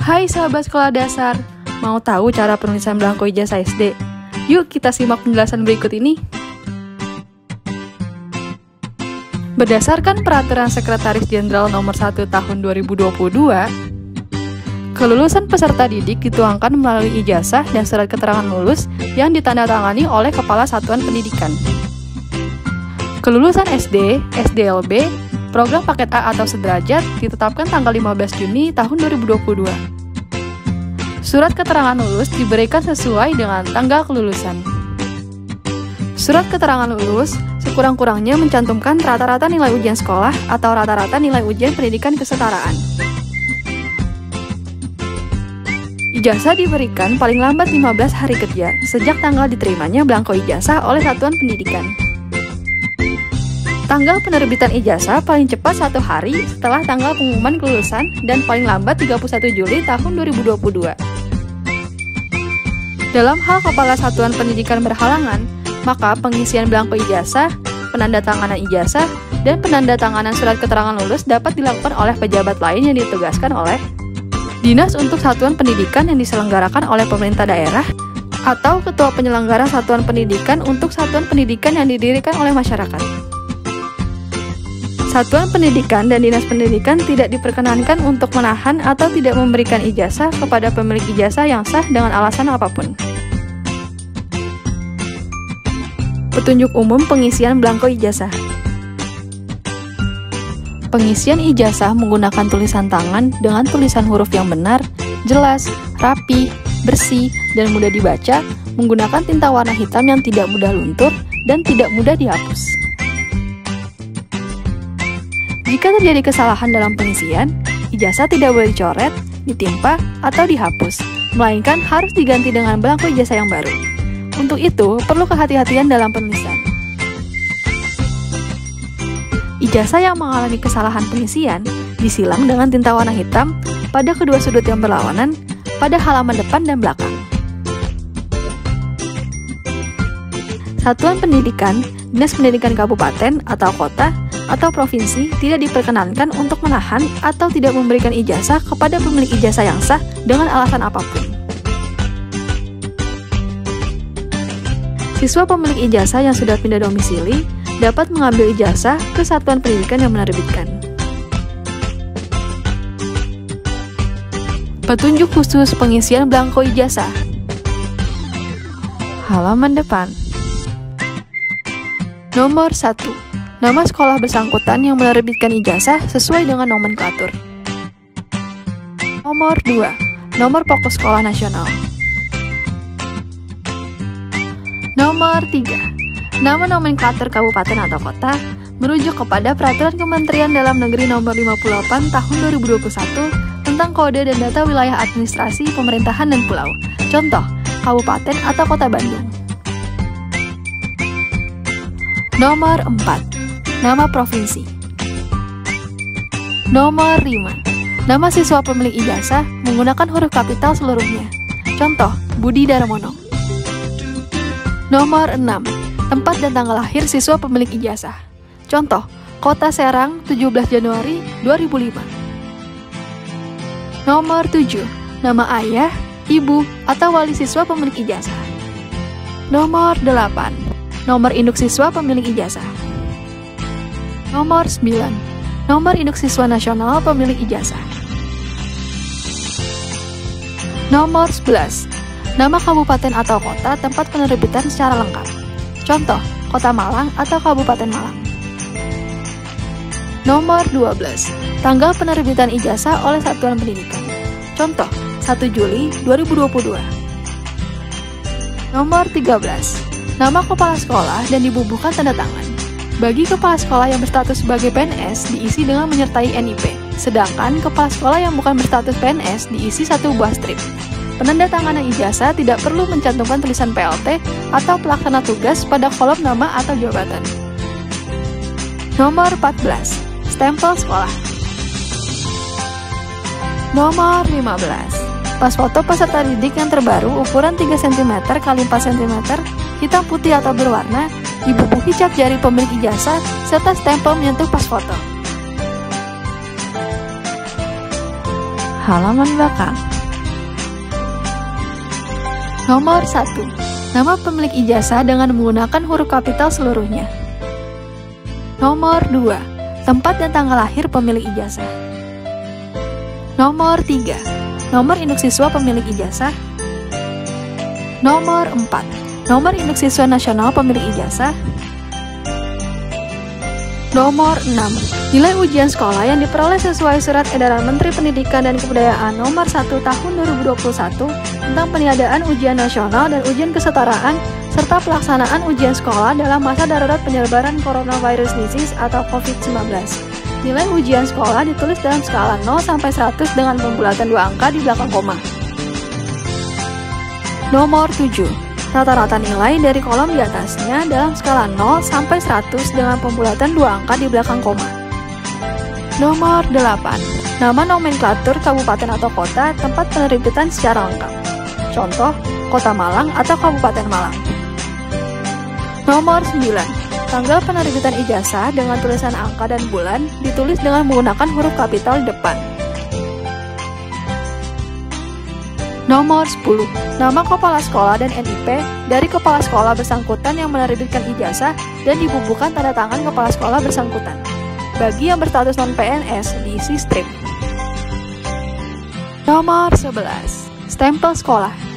Hai sahabat sekolah dasar, mau tahu cara penulisan belangko ijazah SD? Yuk kita simak penjelasan berikut ini. Berdasarkan Peraturan Sekretaris Jenderal Nomor 1 Tahun 2022, kelulusan peserta didik dituangkan melalui ijazah dan surat keterangan lulus yang ditandatangani oleh Kepala Satuan Pendidikan. Kelulusan SD, SDLB, program paket A atau sederajat ditetapkan tanggal 15 Juni tahun 2022. Surat keterangan lulus diberikan sesuai dengan tanggal kelulusan. Surat keterangan lulus sekurang-kurangnya mencantumkan rata-rata nilai ujian sekolah atau rata-rata nilai ujian pendidikan kesetaraan. Ijazah diberikan paling lambat 15 hari kerja sejak tanggal diterimanya belangko ijazah oleh Satuan Pendidikan. Tanggal penerbitan ijazah paling cepat 1 hari setelah tanggal pengumuman kelulusan dan paling lambat 31 Juli tahun 2022. Dalam hal Kepala Satuan Pendidikan berhalangan, maka pengisian belangko ijazah, penandatanganan ijazah, dan penandatanganan surat keterangan lulus dapat dilakukan oleh pejabat lain yang ditugaskan oleh Dinas untuk Satuan Pendidikan yang diselenggarakan oleh pemerintah daerah atau Ketua Penyelenggara Satuan Pendidikan untuk Satuan Pendidikan yang didirikan oleh masyarakat. Satuan Pendidikan dan Dinas Pendidikan tidak diperkenankan untuk menahan atau tidak memberikan ijazah kepada pemilik ijazah yang sah dengan alasan apapun. Petunjuk umum pengisian belangko ijazah. Pengisian ijazah menggunakan tulisan tangan dengan tulisan huruf yang benar, jelas, rapi, bersih, dan mudah dibaca menggunakan tinta warna hitam yang tidak mudah luntur dan tidak mudah dihapus. Jika terjadi kesalahan dalam pengisian, ijazah tidak boleh dicoret, ditimpa, atau dihapus, melainkan harus diganti dengan belangko ijazah yang baru. Untuk itu, perlu kehati-hatian dalam penulisan. Ijazah yang mengalami kesalahan pengisian disilang dengan tinta warna hitam pada kedua sudut yang berlawanan pada halaman depan dan belakang. Satuan Pendidikan, Dinas Pendidikan Kabupaten atau Kota atau Provinsi tidak diperkenankan untuk menahan atau tidak memberikan ijazah kepada pemilik ijazah yang sah dengan alasan apapun. Siswa pemilik ijazah yang sudah pindah domisili dapat mengambil ijazah ke Satuan Pendidikan yang menerbitkan. Petunjuk khusus pengisian belangko ijazah. Halaman depan. Nomor 1. Nama sekolah bersangkutan yang menerbitkan ijazah sesuai dengan nomenklatur. Nomor 2. Nomor pokok sekolah nasional. Nomor 3. Nama nomenklatur kabupaten atau kota merujuk kepada Peraturan Kementerian Dalam Negeri Nomor 58 Tahun 2021 tentang Kode dan Data Wilayah Administrasi Pemerintahan dan Pulau. Contoh, Kabupaten atau Kota Bandung. Nomor 4. Nama provinsi. Nomor 5. Nama siswa pemilik ijazah menggunakan huruf kapital seluruhnya. Contoh, Budi Darmono. Nomor 6. Tempat dan tanggal lahir siswa pemilik ijazah. Contoh, Kota Serang 17 Januari 2005. Nomor 7. Nama ayah, ibu, atau wali siswa pemilik ijazah. Nomor 8. Nomor induk siswa pemilik ijazah. Nomor 9. Nomor induk siswa nasional pemilik ijazah. Nomor 11. Nama kabupaten atau kota tempat penerbitan secara lengkap. Contoh, Kota Malang atau Kabupaten Malang. Nomor 12. Tanggal penerbitan ijazah oleh Satuan Pendidikan. Contoh, 1 Juli 2022. Nomor 13. Nama kepala sekolah dan dibubuhkan tanda tangan. Bagi kepala sekolah yang berstatus sebagai PNS diisi dengan menyertai NIP, sedangkan kepala sekolah yang bukan berstatus PNS diisi 1 buah strip. Penandatanganan ijazah tidak perlu mencantumkan tulisan PLT atau pelaksana tugas pada kolom nama atau jabatan. Nomor 14. Stempel sekolah. Nomor 15. Pas foto peserta didik yang terbaru ukuran 3 cm x 4 cm, hitam putih atau berwarna, dibubuhi cap jari pemilik ijazah serta stempel menyentuh pas foto. halaman belakang. Nomor 1. Nama pemilik ijazah dengan menggunakan huruf kapital seluruhnya. Nomor 2. Tempat dan tanggal lahir pemilik ijazah. Nomor 3. Nomor induk siswa pemilik ijazah. Nomor 4. Nomor induk siswa nasional pemilik ijazah. Nomor 6. Nilai ujian sekolah yang diperoleh sesuai Surat Edaran Menteri Pendidikan dan Kebudayaan Nomor 1 Tahun 2021 tentang peniadaan ujian nasional dan ujian kesetaraan serta pelaksanaan ujian sekolah dalam masa darurat penyebaran coronavirus disease atau COVID-19. Nilai ujian sekolah ditulis dalam skala 0 sampai 100 dengan pembulatan 2 angka di belakang koma. Nomor 7. Rata-rata nilai dari kolom di atasnya dalam skala 0 sampai 100 dengan pembulatan 2 angka di belakang koma. Nomor 8. Nama nomenklatur kabupaten atau kota tempat penerbitan secara lengkap. Contoh, Kota Malang atau Kabupaten Malang. Nomor 9. Tanggal penerbitan ijazah dengan tulisan angka dan bulan ditulis dengan menggunakan huruf kapital di depan. Nomor 10. Nama kepala sekolah dan NIP dari kepala sekolah bersangkutan yang menerbitkan ijazah dan dibubuhkan tanda tangan kepala sekolah bersangkutan. Bagi yang berstatus non-PNS, diisi strip. Nomor 11. Stempel sekolah.